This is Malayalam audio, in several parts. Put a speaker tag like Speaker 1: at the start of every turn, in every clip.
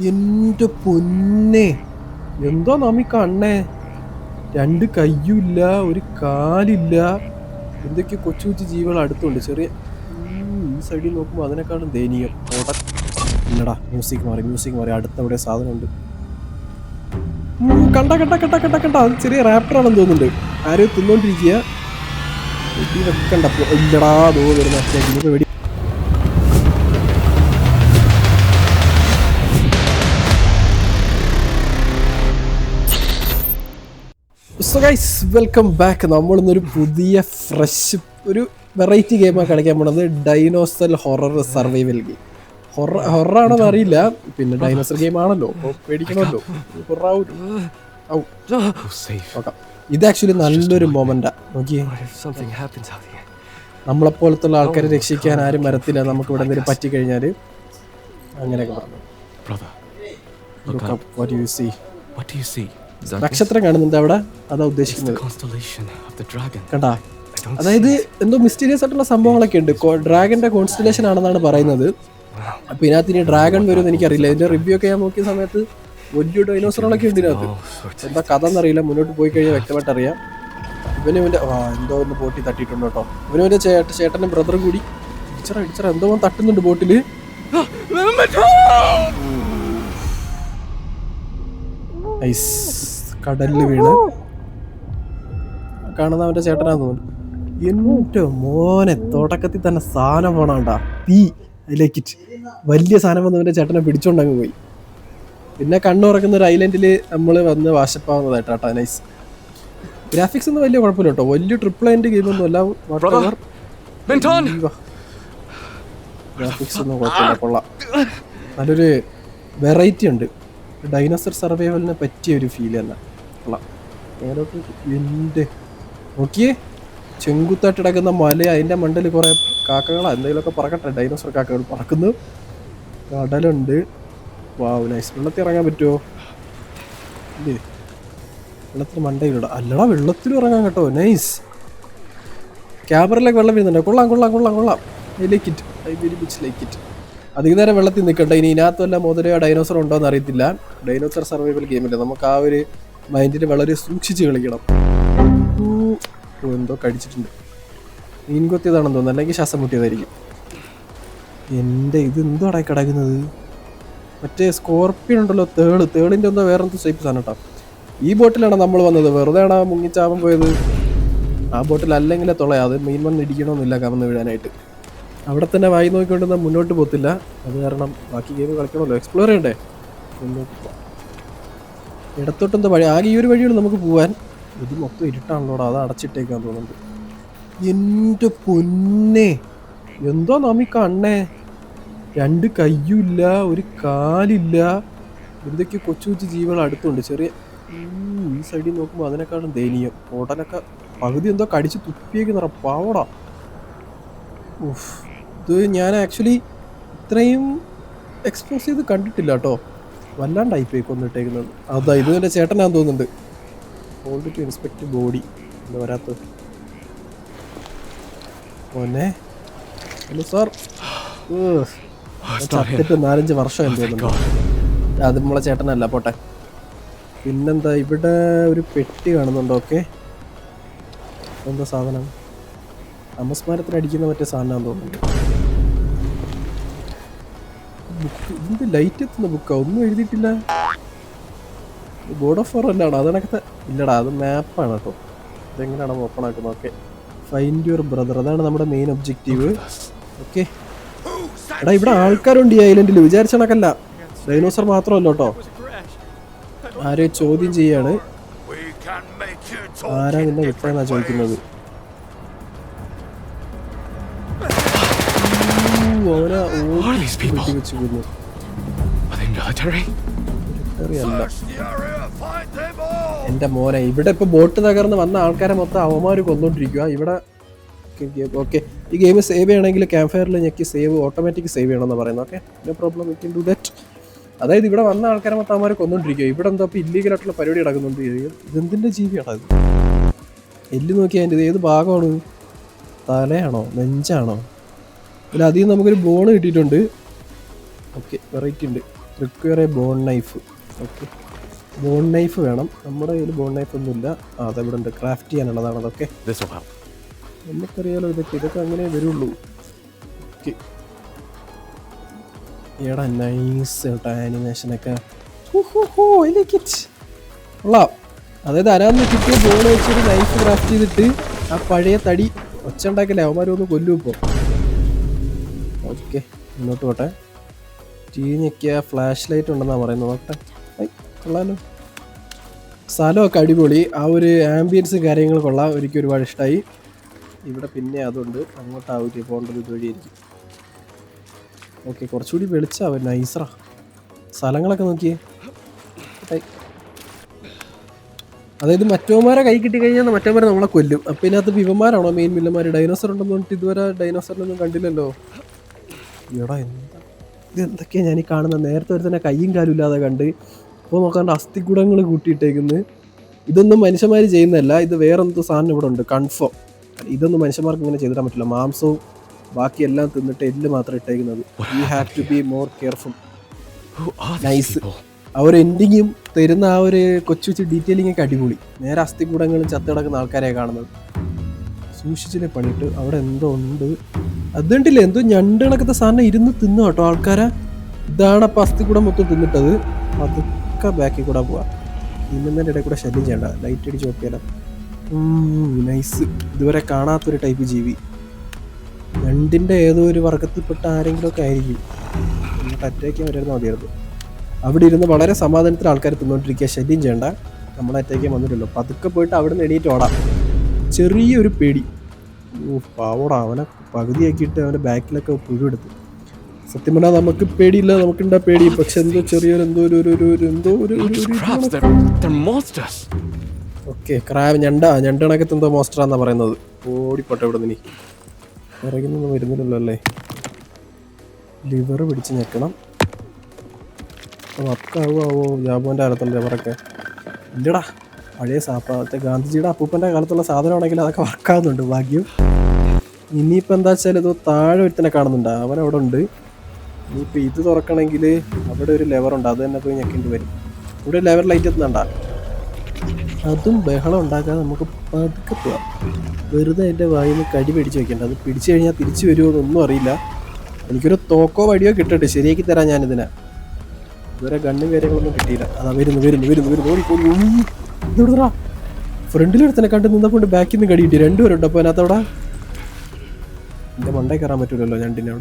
Speaker 1: എന്റെ പൊന്നെ, എന്തോ നമ്മി കണ്ണേ, രണ്ട് കയ്യുമില്ല, ഒരു കാലില്ല, എന്തൊക്കെ കൊച്ചു കൊച്ചു ജീവികൾ അടുത്തുണ്ട്. ചെറിയ ഈ സൈഡിൽ നോക്കുമ്പോൾ അതിനെക്കാളും ദയനീയം. ഇല്ലടാ, മ്യൂസിക് മാറി അടുത്തവിടെ സാധനമുണ്ട്. കണ്ട കണ്ട കണ്ട കണ്ട കണ്ട അത് ചെറിയ റാപ്റ്ററാണെന്ന് തോന്നുന്നുണ്ട്. ആരോ തിന്നോണ്ടിരിക്കുക. വെടി വെക്കണ്ടപ്പോ ഇല്ലടാ, ദോ വരുന്ന ഇനിയിപ്പോ വെടി. So guys, welcome back. നമ്മളിന്നൊരു പുതിയ ഫ്രഷ് ഒരു വെറൈറ്റി ഗെയിമാണ് കളിക്കാൻ പോണത്. Dinosaur horror survival game. ഹൊറാണെന്ന് അറിയില്ല, പിന്നെ ഡൈനോസർ ഗെയിം ആണല്ലോ, പേടിക്കണമല്ലോ. ഇത് ആക്ച്വലി നല്ലൊരു മൊമെന്റാ. നോക്കിയേ, നമ്മളെപ്പോലത്തുള്ള ആൾക്കാരെ രക്ഷിക്കാൻ ആരും വരത്തില്ല നമുക്ക് ഇവിടെ എന്തെങ്കിലും പറ്റിക്കഴിഞ്ഞാല്. അങ്ങനെയൊക്കെ പറഞ്ഞു. നക്ഷത്രം കാണുന്നുണ്ട് അവിടെ, അതാ ഉദ്ദേശിക്കുന്നത്. കണ്ടാ, അതായത് എന്തോ മിസ്റ്റീരിയസ് ആയിട്ടുള്ള സംഭവങ്ങളൊക്കെ ഉണ്ട്. ഡ്രാഗന്റെ കോൺസ്റ്റലേഷൻ ആണെന്നാണ് പറയുന്നത്. അപ്പൊ ഇതിനകത്ത് ഇനി ഡ്രാഗൺ വരുമെന്ന് എനിക്കറിയില്ല. ഇതിന്റെ റിവ്യൂ ഒക്കെ ഞാൻ നോക്കിയ സമയത്ത് വലിയ ഡൈനോസറുകളൊക്കെ ഉണ്ട് ഇതിനകത്ത്. എന്താ കഥ എന്നറിയില്ല, മുന്നോട്ട് പോയി കഴിഞ്ഞാൽ വ്യക്തമായിട്ട് അറിയാം. ഇവന്റെ എന്തോ ഒന്ന് ബോട്ടിൽ തട്ടിയിട്ടുണ്ട് കേട്ടോ. ഇവന്റെ ചേട്ടനും ബ്രദറും കൂടി ഇടിച്ചറ എന്തോ തട്ടുന്നുണ്ട് ബോട്ടില്. കടലില് വീണ് കാണുന്ന അവന്റെ ചേട്ടനാന്ന് തോന്നുന്നു. എന്റെ മോനെ, തുടക്കത്തിൽ തന്നെ സാധനം പോണാണ്ടാ, തീ അതിലേക്കിട്ട് വലിയ സാധനം വന്ന് അവന്റെ ചേട്ടനെ പിടിച്ചോണ്ടങ്ങ് പോയി. പിന്നെ കണ്ണുറക്കുന്ന ഒരു ഐലൻഡില് നമ്മള് വന്ന് വാശപ്പാവുന്നതായിട്ടാ. നൈസ് ഗ്രാഫിക്സ് ഒന്നും വലിയ കുഴപ്പമില്ല കേട്ടോ. വലിയ ട്രിപ്പിൾ എൻഡ് ഗെയിം ഒന്നും അല്ല. ഗ്രാഫിക്സ് ഒന്നും കുഴപ്പമില്ല, കൊള്ളാം. നല്ലൊരു വെറൈറ്റി ഉണ്ട്. ഡൈനോസർ സർവൈവലിനെ പറ്റിയ ഒരു ഫീൽ തന്നെ. കൊള്ളാം. നേരോട്ട് എൻ്റെ നോക്കിയേ, ചെങ്കുത്തായിട്ട് കിടക്കുന്ന മല, അതിൻ്റെ മണ്ടയിൽ കുറേ കാക്കകളാ എന്തെങ്കിലുമൊക്കെ പറക്കട്ടെ. ഡൈനോസർ കാക്കകൾ പറക്കുന്നു. കടലുണ്ട്. വാവ്, നൈസ്. വെള്ളത്തിൽ ഇറങ്ങാൻ പറ്റുമോ? ഇല്ലേ, വെള്ളത്തിന് മണ്ടയിലിടാ. അല്ലടാ, വെള്ളത്തിലും ഇറങ്ങാൻ കേട്ടോ. നൈസ്. ക്യാമറയിലേക്ക് വെള്ളം വീഴുന്നുണ്ട്. കൊള്ളാം. I like it, I very much like it. അധികം നേരം വെള്ളത്തിൽ നിൽക്കട്ടെ. ഇനി ഇതിനകത്തല്ല മുതലോ ഡൈനോസർ ഉണ്ടോ എന്ന് അറിയത്തില്ല. ഡൈനോസർ സർവൈവൽ ഗെയിമില്ല, നമുക്ക് ആ ഒരു മൈൻഡിൽ വളരെ സൂക്ഷിച്ച് കളിക്കണം. എന്തോ കടിച്ചിട്ടുണ്ട്. മീൻ കൊത്തിയതാണെന്ന് തോന്നുന്നു, അല്ലെങ്കിൽ ശ്വാസം മുട്ടിയതായിരിക്കും. എൻ്റെ ഇത് എന്തോ അടയി കിടക്കുന്നത്. മറ്റേ സ്കോർപ്പിയൻ ഉണ്ടല്ലോ, തേളിൻ്റെ എന്തോ വേറെ എന്തോ ഷേപ്പ് സാധനം കേട്ടോ. ഈ ബോട്ടിലാണ് നമ്മൾ വന്നത്. വെറുതെ ആണ് മുങ്ങിച്ചാവാൻ പോയത്. ആ ബോട്ടിൽ അല്ലെങ്കിലേ തുളയാ. അത് മീൻ വന്ന് ഇടിക്കണമെന്നില്ല കമന്ന് വീഴാനായിട്ട്. അവിടെ തന്നെ വായി നോക്കിക്കൊണ്ടൊന്നും മുന്നോട്ട് പോകത്തില്ല. അത് കാരണം ബാക്കി ഗെയിം കളിക്കണമല്ലോ, എക്സ്പ്ലോർ ചെയ്യണ്ടേ. ഇടത്തോട്ടെന്തോ വഴി, ആകെ ഈ ഒരു വഴിയാണ് നമുക്ക് പോകാൻ. ഇത് മൊത്തം ഇരുട്ടാണല്ലോടാ, അത് അടച്ചിട്ടേക്കാൻ തോന്നുന്നുണ്ട്. എൻ്റെ പൊന്നെ, എന്തോ നമ്മി കണ്ണേ, രണ്ട് കയ്യുമില്ല, ഒരു കാലില്ല, എന്തൊക്കെ കൊച്ചു കൊച്ചു ജീവികൾ അടുത്തുണ്ട്. ചെറിയ ഈ സൈഡിൽ നോക്കുമ്പോൾ അതിനെക്കാളും ദയനീയം. ഉടനൊക്കെ പകുതി എന്തോ കടിച്ച് തുപ്പിയേക്കുന്ന പാവടാ. ഇത് ഞാൻ ആക്ച്വലി ഇത്രയും എക്സ്പോസ് ചെയ്ത് കണ്ടിട്ടില്ല കേട്ടോ. വല്ലാണ്ടായിപ്പോയി കൊന്നിട്ടേക്കുന്നത്. അതാ, ഇത് എൻ്റെ ചേട്ടനാന്ന് തോന്നുന്നുണ്ട്. Hold to inspect body. എന്താ വരാത്ത മോനെ? Hello sir. ചത്തിട്ട് 4-5 വർഷം എന്ന് തോന്നുന്നു. അത് നമ്മളെ ചേട്ടനല്ല, പോട്ടെ. പിന്നെന്താ, ഇവിടെ ഒരു പെട്ടി കാണുന്നുണ്ടോ? ഓക്കെ, എന്താ സാധനം? അമസ്മാരത്തിന് അടിക്കുന്ന മറ്റേ സാധനമാണെന്ന് തോന്നുന്നു. ബുക്ക്, ഇതിന്റെ ലൈറ്റ് എത്തുന്ന ബുക്കാ. ഒന്നും എഴുതിയിട്ടില്ല. ഗോഡ് ഓഫ് വാർ അല്ലാണോ? അതിനകത്ത് ഇല്ലടാ, അത് മാപ്പാണ് കേട്ടോ. ഇതെങ്ങനെയാണ് ഓപ്പൺ ആക്കുന്നത്? ഓക്കെ, ഫൈൻഡ് യുവർ ബ്രദർ, അതാണ് നമ്മുടെ മെയിൻ ഒബ്ജക്റ്റീവ്. ഓക്കെ എടാ, ഇവിടെ ആൾക്കാരുണ്ട് ഈ ഐലൻഡിൽ. വിചാരിച്ച കണക്കല്ല, ഡൈനോസർ മാത്രമല്ല കേട്ടോ. ആരെ ചോദ്യം ചെയ്യാണ്. ആരാ നിന്നെ വിട്ടെന്നാ ചോദിക്കുന്നത്. എന്റെ മോനെ, ഇവിടെ ഇപ്പൊ ബോട്ട് തകർന്ന് വന്ന ആൾക്കാരെ മൊത്തം അവന്മാര് കൊന്നോണ്ടിരിക്കുക ഇവിടെ. ഓക്കെ, ഈ ഗെയിം സേവ് ചെയ്യണമെങ്കിൽ ക്യാമ്പ് ഫയറിൽ ഞെക്കി സേവ്, ഓട്ടോമാറ്റിക് സേവ് ചെയ്യണമെന്ന് പറയുന്നത്. Okay, no problem, we can do that. അതായത് ഇവിടെ വന്ന ആൾക്കാരെ മൊത്തം അവന്മാരെ കൊന്നോണ്ടിരിക്കുക. ഇവിടെ എന്തോ ഇപ്പൊ ഇല്ലീഗൽ ആയിട്ടുള്ള പരിപാടി നടക്കുന്നുണ്ട്. ഇതെന്തിന്റെ ജീവിയാണോ ഇത്? എല്ല് നോക്കിയാൽ അതിൻ്റെ ഇത് ഏത് ഭാഗമാണ്? തലയാണോ നെഞ്ചാണോ? ഇല്ല, അതിൽ നമുക്കൊരു ബോൺ കിട്ടിയിട്ടുണ്ട്. ഓക്കെ, വെറൈറ്റി ഉണ്ട്. Require a bone knife. Okay, bone knife വേണം. നമ്മുടെ കയ്യിൽ ബോൺ നൈഫ് ഒന്നുമില്ല. അതെവിടെ ഉണ്ട്, ക്രാഫ്റ്റ് ചെയ്യാനുള്ളതാണ് അതൊക്കെ. നമുക്കറിയാലോ ഇതൊക്കെ അങ്ങനെ വരുള്ളൂ. ഓക്കെ, എടാ നൈസ് കേട്ടോ ആനിമേഷനൊക്കെ. കൊള്ളാം. അതായത് അനാന്ന് കിട്ടിയ ബോൾ വെച്ചൊരു നൈഫ് ക്രാഫ്റ്റ് ചെയ്തിട്ട് ആ പഴയ തടി ഒച്ച ഉണ്ടാക്കില്ലേ അവന്മാരൊന്ന് കൊല്ലും ഇപ്പോൾ. ഓക്കെ, മുന്നോട്ട് പോട്ടെ. ടീഞ്ഞൊക്കെ ഫ്ലാഷ് ലൈറ്റ് ഉണ്ടെന്നാണ് പറയുന്നത്. നോക്കട്ടെ. കൊള്ളാലോ, സ്ഥലമൊക്കെ അടിപൊളി. ആ ഒരു ആംബിയൻസ് കാര്യങ്ങൾ കൊള്ളാം. എനിക്ക് ഒരുപാട് ഇഷ്ടമായി. ഇവിടെ പിന്നെ അതുണ്ട്, അങ്ങോട്ടാവില്ല പോകേണ്ടത്, ഇതുവഴിയായിരിക്കും. ഓക്കെ, കുറച്ചുകൂടി വെളിച്ചാവും. നൈസറാ. സ്ഥലങ്ങളൊക്കെ നോക്കിയേ. അതായത് മറ്റവന്മാരെ കൈ കിട്ടി കഴിഞ്ഞാൽ മറ്റവന്മാരെ നമ്മളെ കൊല്ലും. അപ്പം ഇതിനകത്ത് ഇവന്മാരാണോ മെയിൻ വില്ലന്മാർ? ഡൈനോസർ ഉണ്ടെന്ന് പറഞ്ഞിട്ട് ഇതുവരെ ഡൈനോസറിനൊന്നും കണ്ടില്ലല്ലോ. എടാ എന്താ ഇതെന്തൊക്കെയാണ് ഞാൻ ഈ കാണുന്നത്? നേരത്തെ ഒരു തന്നെ കയ്യും കാലും ഇല്ലാതെ കണ്ട്, ഇപ്പോൾ നോക്കാണ്ട് അസ്ഥികൂടങ്ങൾ കൂട്ടിയിട്ടേക്കുന്നത്. ഇതൊന്നും മനുഷ്യന്മാർ ചെയ്യുന്നതല്ല, ഇത് വേറെന്തോ സാധനം ഇവിടെ ഉണ്ട്, കൺഫേം. ഇതൊന്നും മനുഷ്യന്മാർക്ക് ഇങ്ങനെ ചെയ്തിടാൻ പറ്റില്ല. മാംസവും ബാക്കിയെല്ലാം തിന്നിട്ട് എല്ല് മാത്രം ഇട്ടേക്കുന്നത്. You have to be more careful. Nice. ആ ഒരു എൻഡിങ്ങും തരുന്ന ആ ഒരു കൊച്ചു കൊച്ചു ഡീറ്റെയിലിംഗ് ഒക്കെ അടിപൊളി. നേരെ അസ്ഥികൂടങ്ങളും ചത്ത് കിടക്കുന്ന ആൾക്കാരെയാണ് കാണുന്നത്. സൂക്ഷിച്ചില്ലേ പണിയിട്ട്. അവിടെ എന്തോ ഉണ്ട്. അതുകൊണ്ടില്ലേ എന്തോ ഞണ്ട് കണക്കത്തെ സാധനം ഇരുന്ന് തിന്നു കേട്ടോ ആൾക്കാരെ. ഇതാണ് അപ്പം അസ്ഥികൂടം മൊത്തം തിന്നിട്ടത്. അതൊക്കെ ബാക്കിൽ കൂടെ പോവാം. ഇന്നതിൻ്റെ ഇടയിൽ കൂടെ ശല്യം ചെയ്യണ്ട. ലൈറ്റ് അടിച്ച് നോക്കിയാലോ. നൈസ്. ഇതുവരെ കാണാത്തൊരു ടൈപ്പ് ജീവി. ഞണ്ടിൻ്റെ ഏതോ ഒരു വർഗത്തിൽപ്പെട്ട ആരെങ്കിലുമൊക്കെ ആയിരിക്കും. എന്നിട്ട് അറ്റാക്കാൻ വരുന്ന മതിയായിരുന്നു. അവിടെ ഇരുന്ന് വളരെ സമാധാനത്തിൽ ആൾക്കാർ തിന്നുകൊണ്ടിരിക്കുക. ശല്യം ചെയ്യണ്ട. നമ്മളെ അറ്റാക്കാൻ വന്നിട്ടല്ലോ. പതുക്കെ പോയിട്ട് അവിടെ നിന്ന് എണീറ്റ് ഓടാം. ചെറിയൊരു പേടി. പാവോടാ, അവനെ പകുതിയാക്കിയിട്ട് അവൻ്റെ ബാക്കിലൊക്കെ പുഴുവെടുത്തു. സത്യം പറഞ്ഞാൽ നമുക്ക് പേടിയില്ല, നമുക്കുണ്ടാ പേടി. പക്ഷെ എന്തോ ചെറിയൊരു ഓക്കെ, ക്രാബ് ഞണ്ടണക്കത്ത് എന്തോ മോസ്റ്ററാന്നാ പറയുന്നത്. ഓടിപ്പോട്ടെ ഇവിടെ നിന്ന്. ഇറങ്ങുന്നൊന്നും വരുന്നില്ലല്ലോ അല്ലേ. ലിവർ പിടിച്ച് ഞെക്കണം. വർക്കാവോ ജാബുവിൻ്റെ കാലത്തുള്ള ലിവറൊക്കെ ഇല്ലടാ. പഴയ സാപ്പാത്തെ ഗാന്ധിജിയുടെ അപ്പൂപ്പൻ്റെ കാലത്തുള്ള സാധനമാണെങ്കിൽ അതൊക്കെ വർക്കാവുന്നുണ്ട്. ഭാഗ്യം. ഇനിയിപ്പോൾ എന്താ വെച്ചാൽ ഇത് താഴെ ഒരുത്തനെ കാണുന്നുണ്ട്, അവനവിടെ ഉണ്ട്. ഇനിയിപ്പോൾ ഇത് തുറക്കണമെങ്കിൽ അവിടെ ഒരു ലെവറുണ്ട്, അത് തന്നെ പോയി ഞെക്കേണ്ടി വരും. ഇവിടെ ലെവർ ലൈറ്റ് എത്തുന്നുണ്ടാ. അതും ബഹളം ഉണ്ടാക്കാതെ നമുക്ക് പതുക്കെ പോവാം. വെറുതെ അതിൻ്റെ വായിൽ നിന്ന് കടി പിടിച്ച് വെക്കേണ്ട. അത് പിടിച്ചു കഴിഞ്ഞാൽ തിരിച്ചു വരുമോ എന്നൊന്നും അറിയില്ല. എനിക്കൊരു തോക്കോ വടിയോ കിട്ടട്ടെ, ശരിയാക്കി തരാം ഞാനിതിനെ. ഇതുവരെ ഗണ്ണും കാര്യങ്ങളൊന്നും കിട്ടിയില്ല. അതാ വരുന്നു ഓടിക്കോടാ. ഫ്രണ്ടിലെടുത്തന്നെ കണ്ട് നിന്നപ്പോൾ ബാക്കിൽ നിന്ന് കടി കിട്ടി. രണ്ടുപേരുണ്ട്. അപ്പോൾ അതിനകത്തവിടെ എൻ്റെ മണ്ടേ കയറാൻ പറ്റൂലല്ലോ ഞണ്ടിനെ.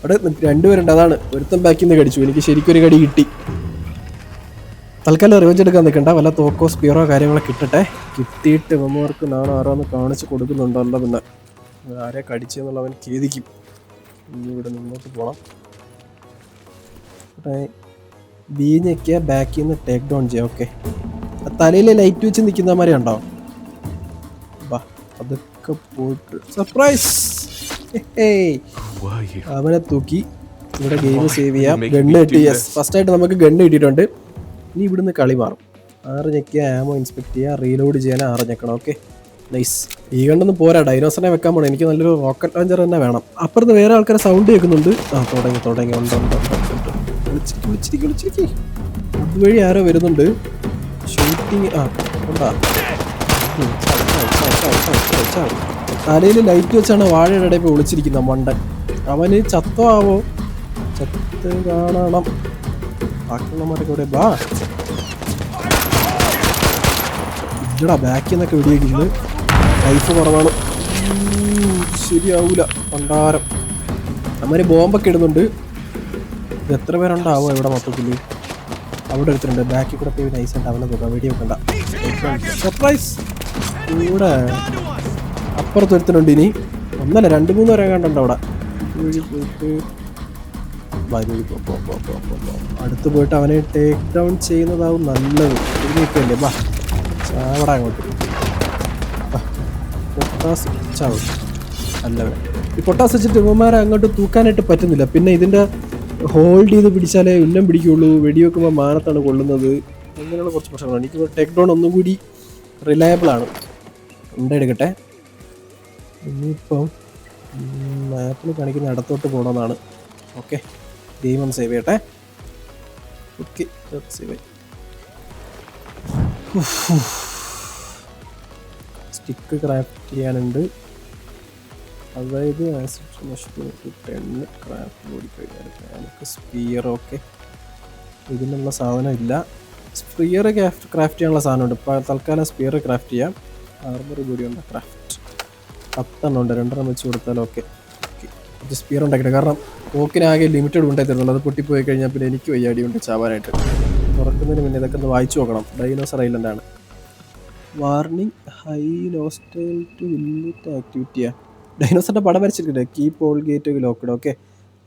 Speaker 1: അവിടെ രണ്ടുപേരുണ്ട്. അതാണ് ഒരുത്തൻ ബാക്കിൽ നിന്ന് കടിച്ചു. എനിക്ക് ശരിക്കൊരു കടി കിട്ടി. തൽക്കാലം റിവെഞ്ച് എടുക്കാൻ നിൽക്കണ്ട. വല്ല തോക്കോ സ്പീറോ കാര്യങ്ങളൊക്കെ കിട്ടട്ടെ. കിട്ടിയിട്ട് നമ്മൾക്ക് നാളെ ആരാന്ന് കാണിച്ച് കൊടുക്കുന്നുണ്ടല്ലോ. പിന്നെ ആരെ കടിച്ചെന്നുള്ളവൻ ഖേദിക്കും. ഇനി ഇവിടെ മുന്നോട്ട് പോകണം. ബീഞ്ഞൊക്കെ ബാക്കിൽ നിന്ന് ടേക്ക് ഡൗൺ ചെയ്യാം. ഓക്കെ, തലയിൽ ലൈറ്റ് വെച്ച് നിൽക്കുന്നമാരെ ഉണ്ടോ? ബാ, അതൊക്കെ പോയിട്ട് സർപ്രൈസ്. അവനെ തൂക്കി ഇവിടെ ഗെയിം സേവ് ചെയ്യാം. ഗണ്ണ് കിട്ടി. യെസ്, ഫസ്റ്റായിട്ട് നമുക്ക് ഗണ്ണ് കിട്ടിയിട്ടുണ്ട്. ഇനി ഇവിടുന്ന് കളി മാറും. 6 ഞെക്കുക, ആമോ ഇൻസ്പെക്ട് ചെയ്യുക, റീലോഡ് ചെയ്യാൻ 6 ഞെക്കണം. Okay, nice. ഈ കണ്ടൊന്നും പോരാ, ഡൈനോസറിനെ വെക്കാൻ പോകണം. എനിക്ക് നല്ലൊരു റോക്കറ്റ് ലോഞ്ചർ തന്നെ വേണം. അപ്പുറത്ത് വേറെ ആൾക്കാരെ സൗണ്ട് കേൾക്കുന്നുണ്ട്. തുടങ്ങി ഉണ്ട്. വിളിച്ചിരിക്കും. അതുവഴി ആരോ വരുന്നുണ്ട്. ഷൂട്ടിങ് ഉണ്ടാ. തലയിൽ ലൈറ്റ് വെച്ചാണ് വാഴയുടെ ഇടയിൽ വിളിച്ചിരിക്കുന്ന മണ്ടൻ. അവന് ചത്തോ ആവോ? ചത്ത് കാണണം. ആക്രമണന്മാരൊക്കെ ഇവിടെ ബാ. ഇല്ലടാ, ബാക്കിൽ നിന്നൊക്കെ വെടിവെക്കുന്നത്. ലൈഫ് കുറവാണ്, ശരിയാവൂല. പണ്ടാരം അമ്മര് ബോംബൊക്കെ ഇടുന്നുണ്ട്. ഇത് എത്ര പേരുണ്ടാവോ ഇവിടെ മൊത്തത്തിൽ? അവിടെ എടുത്തിട്ടുണ്ട്. ബാക്കിൽ കൂടെ പോയി നൈസായിട്ട് അവനെ നോക്കാം. വെടി വെക്കണ്ട. സർപ്രൈസ്. ഇവിടെ അപ്പുറത്ത് ഒരുത്തനുണ്ട്. ഇനി 1 2 3 വരെ കണ്ടുണ്ട് അവിടെ. പോയിട്ട് അടുത്ത് പോയിട്ട് അവനെ ടേക്ക് ഡൗൺ ചെയ്യുന്നതാവും നല്ലത്. ഇതിലേക്കല്ലേ ബാ, ചാവട അങ്ങോട്ട്. പൊട്ടാസ് ചാവും നല്ലവരെ. ഈ പൊട്ടാസ് വെച്ചിട്ട് ഇവന്മാരെ അങ്ങോട്ട് തൂക്കാനായിട്ട് പറ്റുന്നില്ല. പിന്നെ ഇതിൻ്റെ ഹോൾഡ് ചെയ്ത് പിടിച്ചാലേ ഉന്നം പിടിക്കുള്ളൂ. വെടിവെക്കുമ്പോൾ മാനത്താണ് കൊള്ളുന്നത്. അങ്ങനെയുള്ള കുറച്ച് പ്രശ്നങ്ങളാണ്. എനിക്ക് ടേക്ക് ഡൗൺ ഒന്നും കൂടി റിലയബിളാണ്. എടുക്കട്ടെ. ഇനിയിപ്പം മാപ്പിൽ കാണിക്കുന്ന ഇടത്തോട്ട് പോകണമെന്നാണ്. ഓക്കെ, ഗെയിം ഒന്ന് സേവ് ചെയ്യട്ടെ. ഓക്കെ. സ്റ്റിക്ക് ക്രാഫ്റ്റ് ചെയ്യാനുണ്ട്. അതായത് ക്രാഫ്റ്റ് ഓടിക്കഴിഞ്ഞാൽ നമുക്ക് സ്പിയർ. ഓക്കെ, ഇതിനുള്ള സാധനം ഇല്ല. സ്പിയർ ക്രാഫ്റ്റ് ചെയ്യാനുള്ള സാധനമുണ്ട്. ഇപ്പോൾ തൽക്കാലം സ്പിയർ ക്രാഫ്റ്റ് ചെയ്യാം. ആർമർ കൂടി ഉണ്ട്. ക്രാഫ്റ്റ് 10 ഉണ്ട്. 2 വെച്ച് കൊടുത്താൽ ഓക്കെ. കുറച്ച് സ്പിയർ ഉണ്ടാക്കിയിട്ട്, കാരണം തോക്കിനാകെ ലിമിറ്റഡ് ഉണ്ടായി തരുന്നുള്ളൂ. അത് പൊട്ടിപ്പോയി കഴിഞ്ഞാൽ പിന്നെ എനിക്ക് വയ്യാടി ഉണ്ട് ചാവാനായിട്ട്. തുറക്കുന്നതിന് മുന്നേ ഇതൊക്കെ ഒന്ന് വായിച്ചു നോക്കണം. ഡൈനോസർ ഐലൻഡാണ്. Warning, high hostile to illicit ആക്ടിവിറ്റിയാണ്. ഡൈനോസറിൻ്റെ പടം വരച്ചിട്ടുണ്ട്. Keep all gate locked. Okay,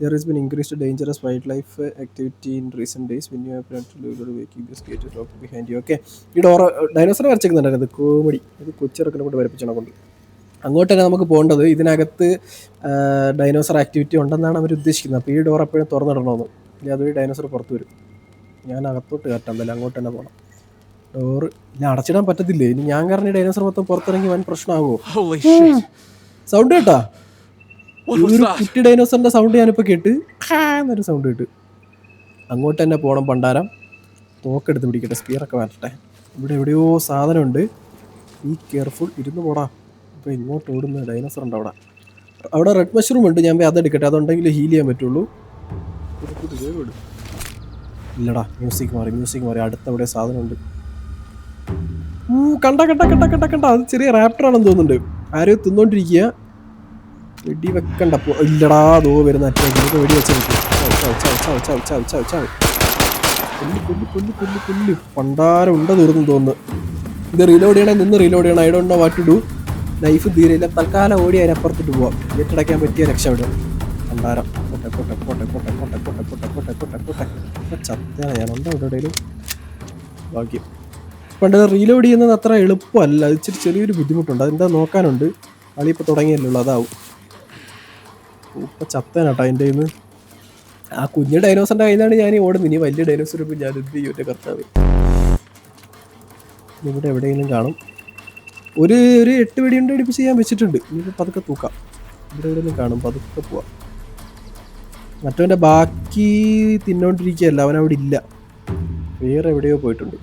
Speaker 1: there has been increased dangerous wildlife activity in recent days when you have planned to leave making this gate is locked behind you. Okay, ഈ ഡോർ ഡൈനോസർ വരച്ചിരിക്കുന്നുണ്ട്. അത് കോമഡി. ഇത് കൊച്ചിറക്കിനെ കൊണ്ട് വരപ്പിച്ചാണ് കൊണ്ട് അങ്ങോട്ട് തന്നെ നമുക്ക് പോകേണ്ടത്. ഇതിനകത്ത് ഡൈനോസർ ആക്ടിവിറ്റി ഉണ്ടെന്നാണ് അവർ ഉദ്ദേശിക്കുന്നത്. അപ്പോൾ ഈ ഡോർ എപ്പോഴും തുറന്നിടണമെന്ന്. ഇനി അതൊരു ഡൈനോസർ പുറത്ത് വരും. ഞാൻ അകത്തോട്ട് കയറ്റാം. എന്തായാലും അങ്ങോട്ട് തന്നെ പോകണം. ഡോറ് ഇനി അടച്ചിടാൻ പറ്റത്തില്ലേ? ഇനി ഞാൻ കാരണം ഈ ഡൈനോസർ മൊത്തം പുറത്തിറങ്ങി വൻ പ്രശ്നമാകുമോ? സൗണ്ട് കേട്ടാ? ഒരു കുട്ടി ഡൈനോസറിന്റെ സൗണ്ട് ഞാനിപ്പോൾ കേട്ട് എന്നൊരു സൗണ്ട് കേട്ട്. അങ്ങോട്ട് തന്നെ പോകണം. പണ്ടാരം തോക്കെടുത്ത് പിടിക്കട്ടെ. സ്പീറൊക്കെ മാറ്റട്ടെ. ഇവിടെ എവിടെയോ സാധനമുണ്ട്. ഈ കെയർഫുൾ. ഇരുന്ന് പോടാ. ഇപ്പോൾ ഇങ്ങോട്ട് ഓടുന്ന ഡൈനോസർ ഉണ്ട് അവിടെ. അവിടെ റെഡ് മഷ്റൂം ഉണ്ട്. ഞാൻ പോയി അതെടുക്കട്ടെ. അതുണ്ടെങ്കിൽ ഹീൽ ചെയ്യാൻ പറ്റുള്ളൂ. ഇല്ലടാ, മ്യൂസിക് മാറി. അടുത്ത അവിടെ സാധനമുണ്ട്. കണ്ട. അത് ചെറിയ റാപ്റ്ററാണെന്ന് തോന്നുന്നുണ്ട്. ആരെയോ തിന്നോണ്ടിരിക്കുക. വെടി വെക്കണ്ട. ഇല്ലടാ, അതോ വരുന്ന അറ്റേക്ക് വെടി വെച്ചാൽ കൊല്ലു. പണ്ടാരം ഉണ്ട തീർന്നു തോന്നുന്നു. ഇത് റീലോഡ് ചെയ്യണേ. നിന്ന് റീലോഡ് ചെയ്യണം. I don't know what to do. Knife തീരെയില്ല. തൽക്കാലം ഓടി അതിനപ്പുറത്തിട്ട് പോവാം. ഗേറ്റടയ്ക്കാൻ പറ്റിയ രക്ഷപ്പെടും. പണ്ടാരം പൊട്ടെ. ചത്തയാണ് ഞാനുണ്ടോ എവിടെയും ഭാഗ്യം. പണ്ട് റീലോഡ് ചെയ്യുന്നത് അത്ര എളുപ്പമല്ല. അത് ഇച്ചിരി ചെറിയൊരു ബുദ്ധിമുട്ടുണ്ട്. അതെന്താ നോക്കാനുണ്ട്. കളി ഇപ്പോൾ തുടങ്ങിയല്ലോ, അതാവും. ഇപ്പം ചത്തനാട്ടോ അതിൻ്റെ നിന്ന്. ആ കുഞ്ഞു ഡൈനോസറിൻ്റെ കയ്യിൽ നിന്നാണ് ഞാൻ ഓടുന്നത്. ഇനി വലിയ ഡൈനോസർ ഇപ്പം ഞാൻ എന്ത് ചെയ്യും? എൻ്റെ കർത്താവ്. ഇവിടെ എവിടെയെങ്കിലും കാണും. ഒരു 8 വെടിയുണ്ട് അടിപ്പിച്ച് ഞാൻ വെച്ചിട്ടുണ്ട്. ഇനിയിപ്പോൾ പതുക്കെ തൂക്കാം. ഇവിടെ എവിടെയെങ്കിലും കാണും. പതുക്കെ പോവാം. മറ്റവൻ്റെ ബാക്കി തിന്നോണ്ടിരിക്കുകയല്ല. അവനവിടെ ഇല്ല. വേറെ എവിടെയോ പോയിട്ടുണ്ട്.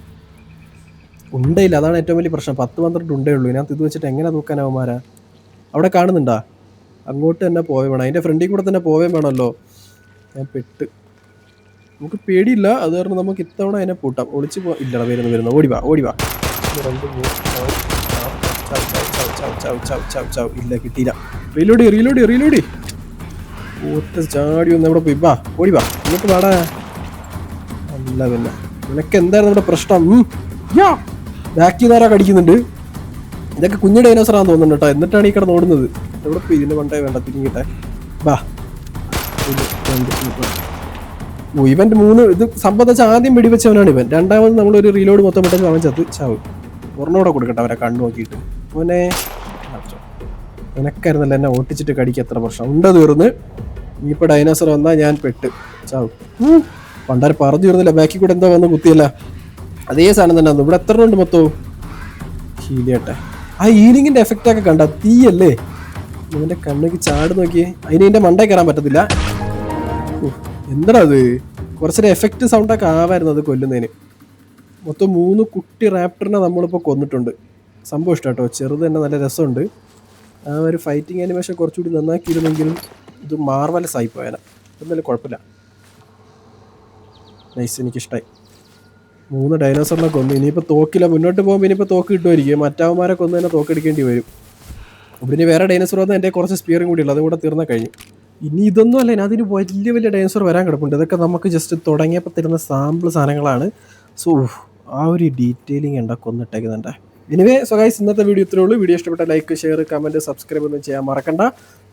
Speaker 1: ഉണ്ടയില്ല. അതാണ് ഏറ്റവും വലിയ പ്രശ്നം. 10-12 ഉണ്ടേ ഉള്ളൂ. ഇതിനകത്ത് ഇത് വെച്ചിട്ട് എങ്ങനെ തൂക്കാനാവുമാരാ? അവിടെ കാണുന്നുണ്ടാ? അങ്ങോട്ട് തന്നെ പോവേ വേണം. അതിൻ്റെ ഫ്രണ്ടിൽ കൂടെ തന്നെ പോവേ വേണമല്ലോ. ഞാൻ പെട്ട്. നമുക്ക് പേടിയില്ല. അത് കാരണം നമുക്ക് ഇത്തവണ അതിനെ പൂട്ടാം. ഒളിച്ച് ഇല്ലടാ. വരുന്നു. ഓടി വാ. 2 3 ഇല്ല, കിട്ടിയില്ല. റീലോഡ്. ഒറ്റ ചാടി ഒന്ന് എവിടെ പോയി. ഓടി വാ. ഇങ്ങോട്ട് വാടാ. അല്ല പിന്നെ നിനക്ക് എന്തായിരുന്നു ഇവിടെ പ്രശ്നം? ബാക്കി നേരം കടിക്കുന്നുണ്ട്. ഇതൊക്കെ കുഞ്ഞു ഡൈനോസറാന്ന് തോന്നുന്നു കേട്ടോ. എന്നിട്ടാണ് ഈ കിടന്ന് ഓടുന്നത്. എവിടെ പോയി? ഇതിൻ്റെ പണ്ടേ വേണ്ട. തിരിഞ്ഞിട്ടെ. ഇവൻ്റെ 3 ഇത് സംബന്ധിച്ച് ആദ്യം വെടിവെച്ചവനാണ് ഇവൻ. രണ്ടാമത് നമ്മളൊരു റീലോഡ് മൊത്തം പെട്ടെന്ന് അവൻ ചാവും. ഒരെണ്ണോടെ കൊടുക്കട്ടെ അവരെ കണ്ണു നോക്കിയിട്ട്. മോനെ നിനക്കായിരുന്നല്ലോ എന്നെ ഓട്ടിച്ചിട്ട് കടിക്കുക. എത്ര പ്രശ്നം ഉണ്ട്. തീർന്ന്. ഇനിയിപ്പോൾ ഡൈനോസർ വന്നാൽ ഞാൻ പെട്ട് ചാവും. പണ്ടാരെ പറഞ്ഞു തീർന്നില്ല. ബാക്കി കൂടെ എന്തോ വന്ന് കുത്തിയല്ല. അതേ സാധനം തന്നെ വന്നു. ഇവിടെ എത്ര ഉണ്ട് മൊത്തവും? ഹീലിയട്ടെ. ആ ഹീലിങ്ങിൻ്റെ എഫക്റ്റൊക്കെ കണ്ട. തീയല്ലേ ഇവൻ്റെ കണ്ണുക്ക് ചാട് നോക്കിയേ. അതിന് ഇതിൻ്റെ മണ്ടേ കയറാൻ പറ്റത്തില്ല. എന്താ അത്? കുറച്ചൊരു എഫക്റ്റ് സൗണ്ടൊക്കെ ആവായിരുന്നു അത് കൊല്ലുന്നതിന്. മൊത്തം 3 കുട്ടി റാപ്റ്ററിനെ നമ്മളിപ്പോൾ കൊന്നിട്ടുണ്ട്. സംഭവം ഇഷ്ടം കേട്ടോ. ചെറുത് തന്നെ നല്ല രസമുണ്ട്. ആ ഒരു ഫൈറ്റിംഗ് ആനിമേഷൻ കുറച്ചുകൂടി നന്നാക്കിയിരുന്നെങ്കിലും ഇത് മാർവലസ് ആയി പോയാൽ എന്നാലും കുഴപ്പമില്ല. നൈസ്, എനിക്കിഷ്ടമായി. 3 ഡൈനോസറിനെ കൊന്നു. ഇനിയിപ്പോൾ തോക്കില്ല. മുന്നോട്ട് പോകുമ്പോൾ ഇനിയിപ്പോൾ തോക്ക് കിട്ടുമായിരിക്കും. മറ്റവന്മാരെ കൊന്നു തന്നെ തോക്കെടുക്കേണ്ടി വരും. ഇവിടെ ഇനി വേറെ ഡൈനോസർ വന്നാൽ എൻ്റെ കുറച്ച് സ്പിയറും കൂടി ഉള്ളു. അതും കൂടെ തീർന്നാൽ കഴിഞ്ഞു. ഇനി ഇതൊന്നും അല്ല. അതിന് വലിയ ഡൈനോസർ വരാൻ കിടപ്പുണ്ട്. ഇതൊക്കെ നമുക്ക് ജസ്റ്റ് തുടങ്ങിയപ്പോൾ തരുന്ന സാമ്പിൾ സാധനങ്ങളാണ്. സോ ആ ഒരു ഡീറ്റെയിലിംഗ് ഉണ്ടാ കൊന്നിട്ടേക്കുന്നുണ്ട്. എനിവേ സോ ഗൈസ്, ഇന്നത്തെ വീഡിയോ ഇത്രേ ഉള്ളൂ. വീഡിയോ ഇഷ്ടപ്പെട്ട ലൈക്ക്, ഷെയർ, കമൻറ്റ്, സബ്സ്ക്രൈബ് ഒന്നും ചെയ്യാൻ മറക്കണ്ട.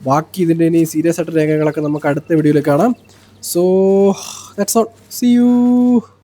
Speaker 1: ബാക്കി ഇതിൻ്റെ ഇനി സീരിയസ് ആയിട്ട് രംഗങ്ങളൊക്കെ നമുക്ക് അടുത്ത വീഡിയോയിൽ കാണാം. So that's all. See U.